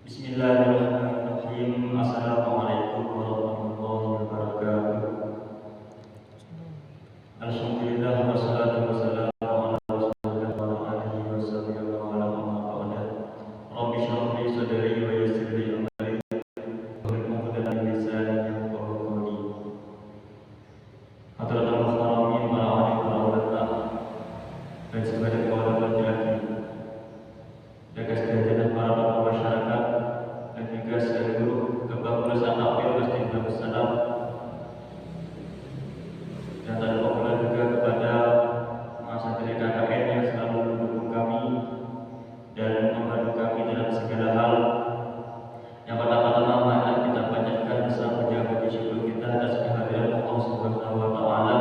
Bismillahirrahmanirrahim. Assalamualaikum warahmatullahi wabarakatuh. Alhamdulillah wassalatu wassalamu ala Rasulillah wa ala alihi washabihi wa ala man wala. Rabbi shrah li sadri wa yassir li amri wahlul 'uqdatam min lisani yafqahu qawli. Hadratul muhtaramin para ulama dan sebagai kawan laki-laki jaga sekalian para tokoh masyarakat dan juga seluruh kebanggaan April Masjid Darussalam, dan tak lupa pula juga kepada mahasiswa KKN yang selalu mendukung kami dan membantu kami dalam segala hal. Yang pertama-tama marilah kita panjatkan rasa puja puji syukur kita atas kehadiran Allah Subhanahu wa taala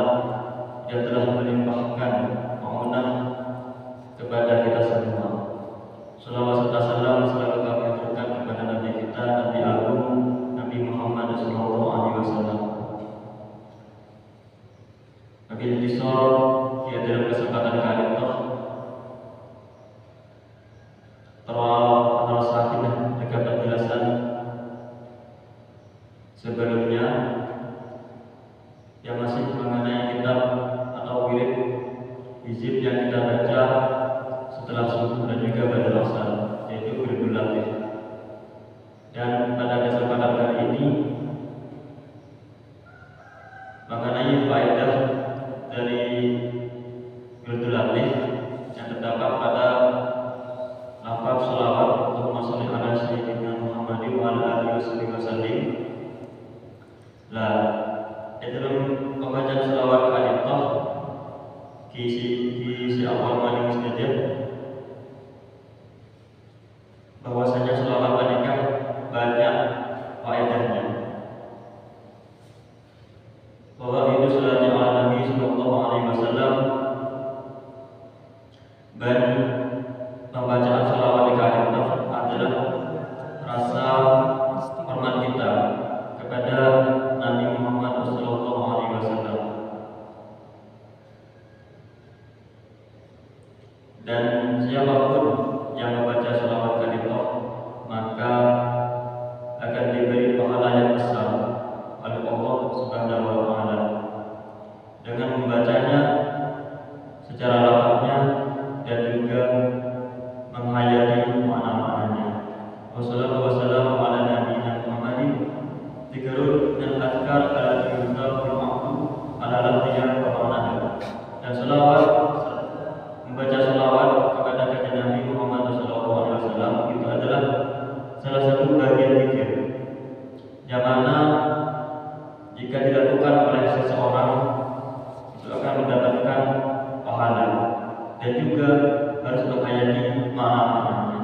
yang telah melimpahkan anugerah kepada kita semua. Salawat serta salam selalu kami aturkan kepada Nabi kita, Nabi Agung, Nabi Muhammad sallallahu alaihi wasallam. Bagi intisar ya dalam kesempatan kali ini terus kita dekat penjelasan sebelumnya yang masih mengenai kitab atau wirid hizib yang kita baca setelah subuh dan juga pada asar, yaitu wiridul latif. Dan pada kesempatan kali ini mengenai faedah dari wiridul latif yang terdapat pada lafaz sholawat Allahumma sholli ala sayyidina Muhammadin wa ala alihi wasallam. Nah, dalam pembacaan sholawat al-Iftah kisi awal malam mustajab bahwasanya sholawat menikah banyak faedahnya, bahwa itu salatnya ala Nabi sallallahu alaihi wasallam dan pembacaan sholawat di al-Iftah adalah rasa hormat kita kepada Nabi Muhammad sallallahu alaihi wasallam. Dan siapapun yang membaca sholawat al-Iftah maka akan diberi pahala yang besar oleh Allah Subhanahu wa taala dengan membacanya secara lafaznya dan juga menghayati makna-maknanya. Wassalatu wassalamu ala nabiyina Muhammadin dzikrul dan azkar ala yuzkar bil ma'ruf ala lafziyah wa ma'naha. Dan sholawat membaca sholawat kepada kanjeng Nabi Muhammad SAW itu adalah salah satu bagian zikir yang mana jika dilakukan oleh seseorang itu akan mendapatkan pahala dan juga harus menghayati makna-maknanya.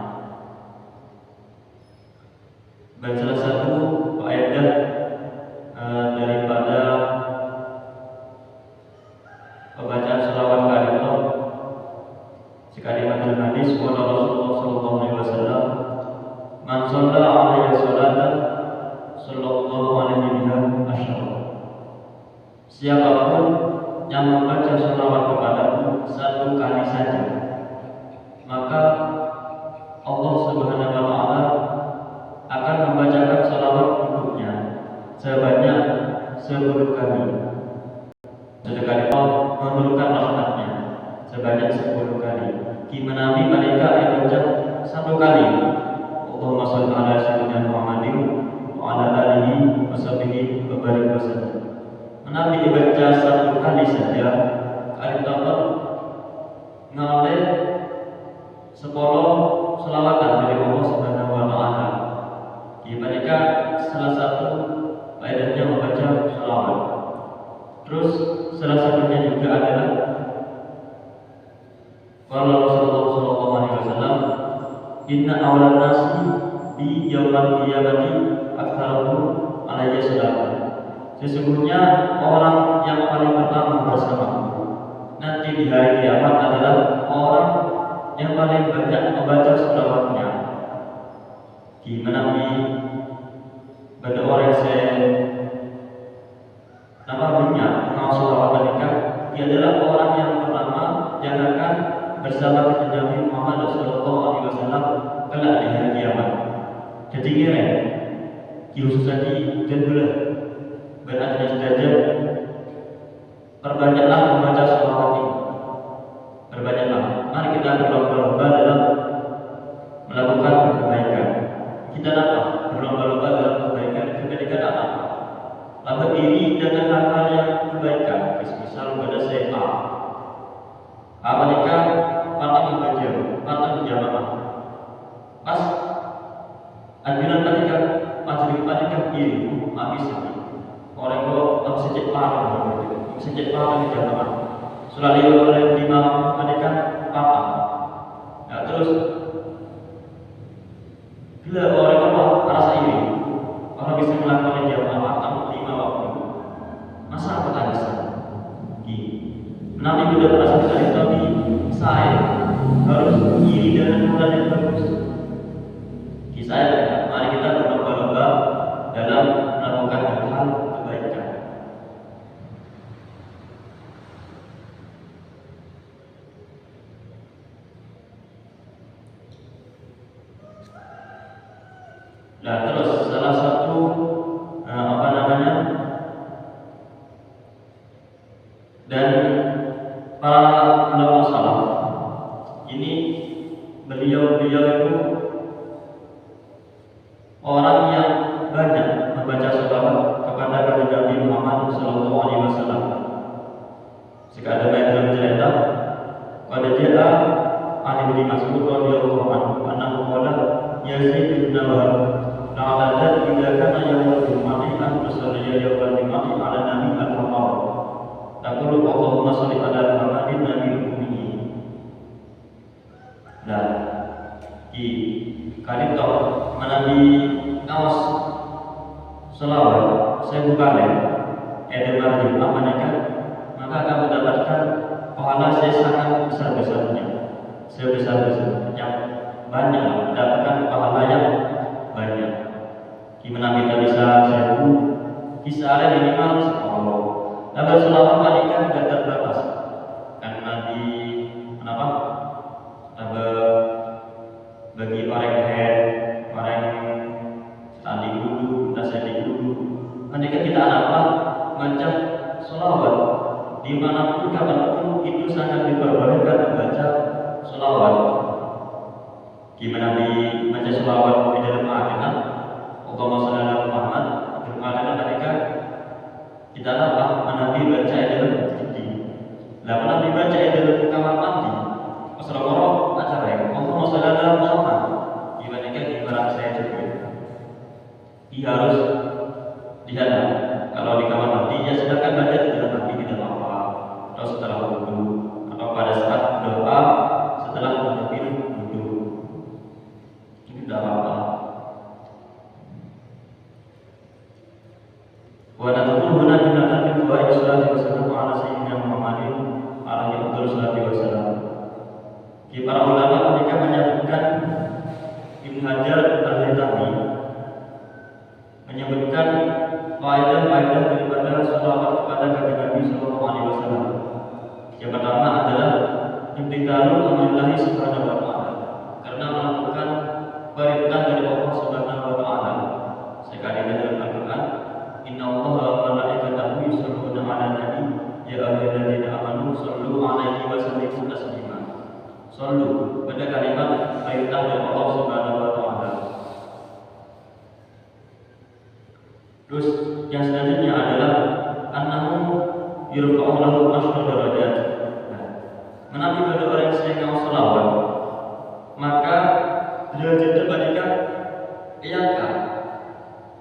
Dan salah satu faedah daripada pembacaan sholawat al-Iftah sekalimat hadis qala Rasulullah sallallahu alaihi wasallam man shalla alaihi salatan sallallahu alaihi biha asyara. Siapapun yang membaca sholawat kepadaku satu kali saja, maka Allah Subhanahu wa taala akan membacakan sholawat untuknya sebanyak 10 kali. Sesekali Allah menurunkan rahmatnya sebanyak 10 kali. Nabi mereka yang baca 1 kali Allahumma sholli ala sayyidina Muhammadin wa ala alihi washabihi wa barik wasallam. Nabi dibaca 1 kali saja al-Iftah ngalih 10 selawatan dari Allah Subhanahu wa taala. Mereka salah satu faedahnya membaca selawat. Terus salah satunya juga adalah kalau Rasulullah sallallahu alaihi wasallam inna awlan nasi bi yaumil qiyamati aktsaruhum alayya salatan. Sesungguhnya orang yang paling pertama bersamaku nanti di hari kiamat adalah orang yang paling banyak membaca selawatnya. Gimana pada orang saya namanya mau selawat menikah, dia adalah orang yang pertama yang akan bersama Nabi Muhammad sallallahu alaihi wasallam kelak di hari kiamat. Dan saji dan gula beratnya derajat. Perbanyaklah membaca sholawat ini. Perbanyaklah. Mari kita berlomba-lomba dalam melakukan kebaikan. Kita dapat berlomba-lomba dalam kebaikan. Kebaikan apa? Lalu diri dengan hal-hal yang kebaikan. Misal pada saya mereka patah membaca, patah menjamaah. Pas anjuran mereka, majelis mereka diri habis ini. Orang itu sejak parah menjamaah. Selalu oleh 5 mereka patah. Nah, terus bila orang apa rasa iri, orang bisa melakukan jamaah atau 5 waktu. Masa apa tadi sana? Nabi sudah merasa dari Nabi saya harus iri dengan hal yang bagus. Kisah mari kita berlomba-lomba dalam melakukan hal kebaikan. Nah, terus salah satu dan para ulama salaf ini beliau itu orang yang banyak membaca sholawat kepada Nabi Muhammad Sallallahu Alaihi Wasallam. Sekadar dalam cerita pada dia Ali bin Mas'ud radhiyallahu anhu qala Yazid bin Nawal la'adat idza kana yawmul jumu'ati an tusalli yawmal jumu'ati ala nabi al-Muhammad taqulu Allahumma shalli ala Muhammadin nabiyil ummi. Nah, di kali tahu menabi kaos selawat saya bukan edemar di amankan, maka akan mendapatkan pahala saya sangat besar-besarnya, yang banyak, mendapatkan pahala yang banyak. Gimana kita bisa kisah minimal 10. Lalu selawat mereka tidak terbatas karena di bagi orang standing dulu, tasadi dulu. Mereka kita baca sholawat dimanapun kapanpun itu sangat diperbolehkan membaca sholawat. Gimana baca sholawat di dalam agama? Allahumma shalli ala Muhammad. Dalam agama mereka kita Nabi baca dalam masjid. Lalu Nabi baca dalam kamar mandi. Rasulullah acara ya. Allahumma shalli ala Muhammad. Gimana di barang saya juga. Dia harus lihat kalau di kamar mandi ya silakan baca di dalam mandi tidak apa-apa. Atau setelah wudu atau pada saat doa setelah mengambil wudu. Ini tidak apa-apa. Wa nadhkuru huna jumlatan min fawaid salati wassalamu ala sayyidina Muhammadin alaihi wassalatu wassalam. Di para ulama mereka menyebutkan Ibnu Hajar al-Haytami menyebutkan faedah-faedah daripada sholawat kepada Nabi Sallallahu Alaihi Wasallam. Yang pertama adalah imtithalul amrillahi subhanahu wa ta'ala, karena melakukan perintah dari Allah Subhanahu wa ta'ala. Sekali dalam Al-Quran, Inna Allaha wa malaikatahu yusholluna 'alan nabi ya ayyuhalladzina amanu shollu 'alaihi wa sallimu taslima. Shollu pada kalimat perintah dari Allah Subhanahu wa ta'ala. Terus yang selanjutnya adalah annahu yurfa'u lahu asyra darajat. Menabi pada orang yang sedang sholawat, maka derajat mereka diangkat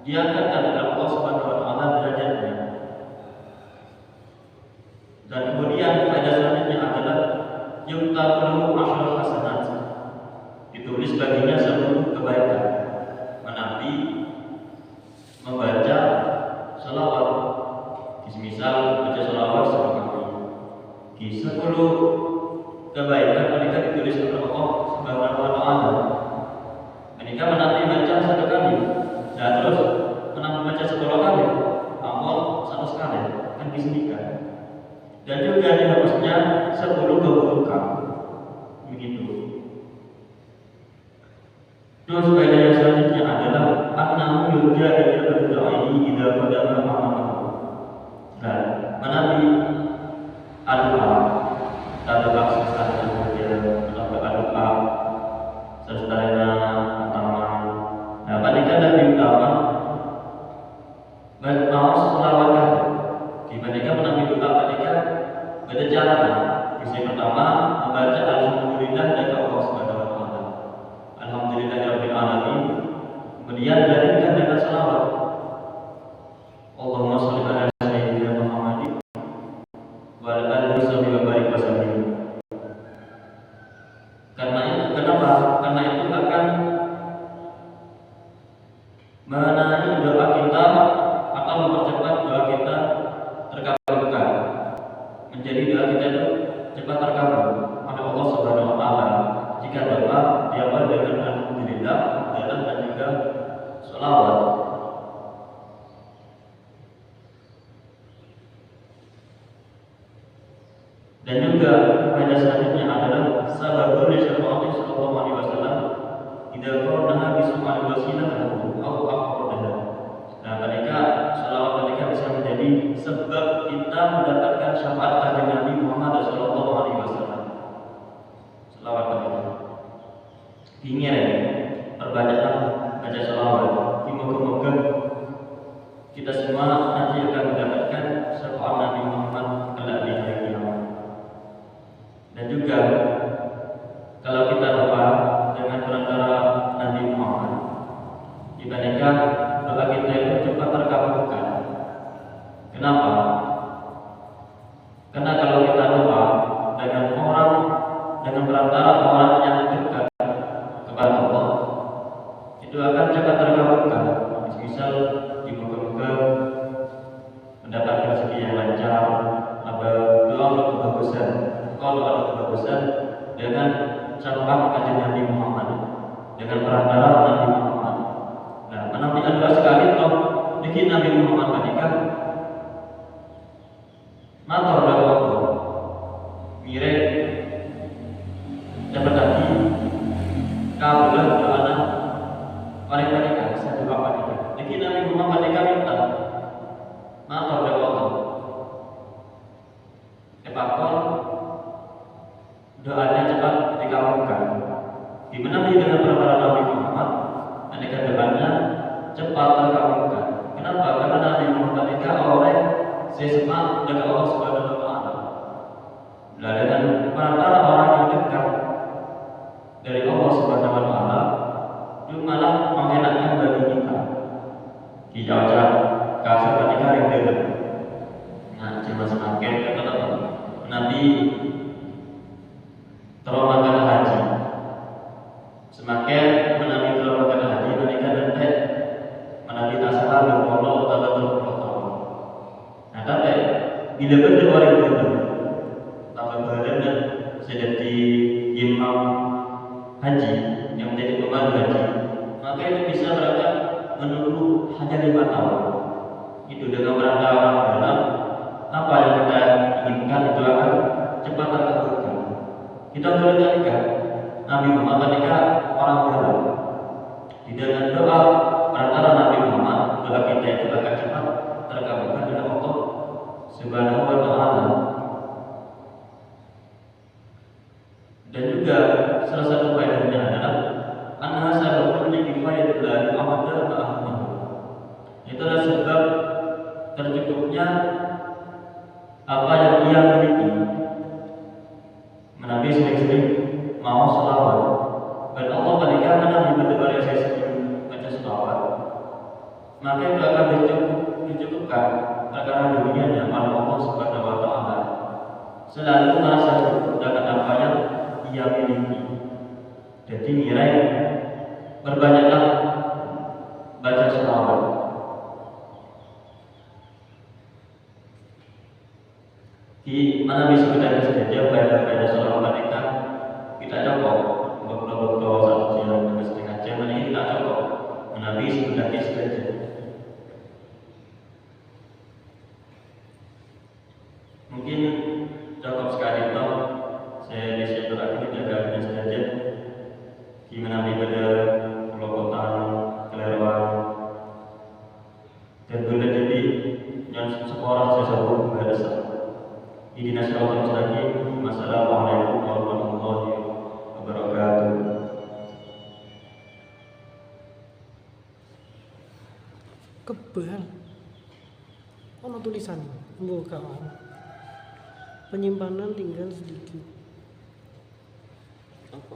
dari Allah Subhanahu wa ta'ala derajatnya. Dan kemudian pada selanjutnya adalah yuktabu lahu asyra hasanat. Ditulis baginya 10 kebaikan. Menabi membaca sholawat, misal baca sholawat 10 kali. Di 10 kebaikan mereka ditulis oleh Allah Subhanahu wa ta'ala. Mereka menanti baca 1 kali. Nah terus menanti baca 10 kali, amal 1 sekali kan disediakan. Dan juga dihapusnya 10 keburukan. Begitu. Terus faedah yang selanjutnya adalah annahu yurja ila idza qadama amamahu. Nah, menabi doa, kita doa susah saja, kita doa sesudah pertama. Nah, ketika Nabi utama mau selawat dibandingkan menabi doa ketika beda cara. Yang pertama membaca alhamdulillah dari Allah Subhanahu wa taala. Alhamdulillahirabbil alamin. Kemudian dilanjutkan dengan selawat. Allahumma shalli ala sayyidina Muhammadin wa ala alihi wa barik wasallam. Kenapa? Karena itu akan menarik doa kita atau mempercepat doa kita terkabulkan. Menjadi doa kita itu cepat terkabul oleh Allah Subhanahu wa taala jika doa diawali dengan alhamdulillah dan juga sholawat. Dan juga pada selanjutnya adalah sababul syar'i sallallahu alaihi wasallam idza qarnaha bi su'al wasilah atau aqradah. Nah, ketika sholawat ketika bisa menjadi sebab kita mendapatkan syafaat dari Nabi Muhammad sallallahu alaihi wasallam. Sholawat ketika ingin perbanyaklah baca sholawat. Semoga kita semua nanti akan mendapatkan syafaat Nabi Muhammad kelak di hari kiamat. Dan juga kalau kita doa dengan perantara Nabi Muhammad, dibandingkan doa kita itu cepat terkabulkan. Kenapa? Karena kalau kita doa dengan perantara orang yang dekat kepada Allah, itu akan cepat terkabulkan. Misal dimoga-moga mendapatkan rezeki yang lancar, doa kebagusan. Kalau ada kebagusan dengan syafaat kajian Nabi Muhammad, dengan perantara Nabi Muhammad. Nah, menantikan doa sekali toh bikin Nabi Muhammad menikah matur doa Allah mirip dapat lagi kabulah doa paling menikah saya doa menikah bikin Nabi Muhammad menikah minta matur doa Allah epakon doanya cepat dikabulkan. Gimana dengan perantara Nabi Muhammad? Ketika doanya cepat terkabulkan. Kenapa? Karena Nabi Muhammad itu oleh sesama dengan Allah Subhanahu wa taala. Nah, dengan perantara orang yang dekat dari Allah Subhanahu wa taala, itu malah mengenakkan bagi kita. Dijajah kasih ketika yang dalam. Nah, cuma semakin kata Nabi terowongan haji, semakin menabi terowongan haji menikah dan menabi tasawuf dan Allah taala terpotong. Nah, tapi bila betul orang itu tambah badan dan jadi imam haji yang menjadi pemandu haji, maka itu bisa mereka menunggu hanya 5 tahun. Itu dengan perantara orang dalam apa yang kita inginkan itu akan cepat terkabulkan. Kita boleh nikah Nabi Muhammad nikah orang dalam. Di dalam doa perantara Nabi Muhammad, doa kita itu akan cepat terkabulkan oleh Allah Subhanahu wa taala. Dan juga salah satu faedahnya adalah anna sababun li kifayatillahi amada ma'ahmahu. Itu adalah sebab tercukupnya apa yang ia miliki. Nabi sering-sering mau selawat. Dan Allah ketika Nabi berdoa yang saya sering baca selawat, maka itu akan dicukupkan perkara dunianya oleh Allah Subhanahu wa taala. Selalu merasa cukup dengan apa yang ia miliki. Jadi nilai berbanyaklah baca selawat. Di mana bisa kita saja pada selawat kita cocok beberapa satu jam setengah jam ini kita cocok menabi sebenarnya saja. Mungkin cukup sekali toh saya di sini berakhir jaga saja gimana pada pelopotan kelewat dan Ihdinas siratal mustaqim. Wassalamualaikum warahmatullahi wabarakatuh. Kebal. Ono tulisan buka penyimpanan tinggal sedikit. Apa?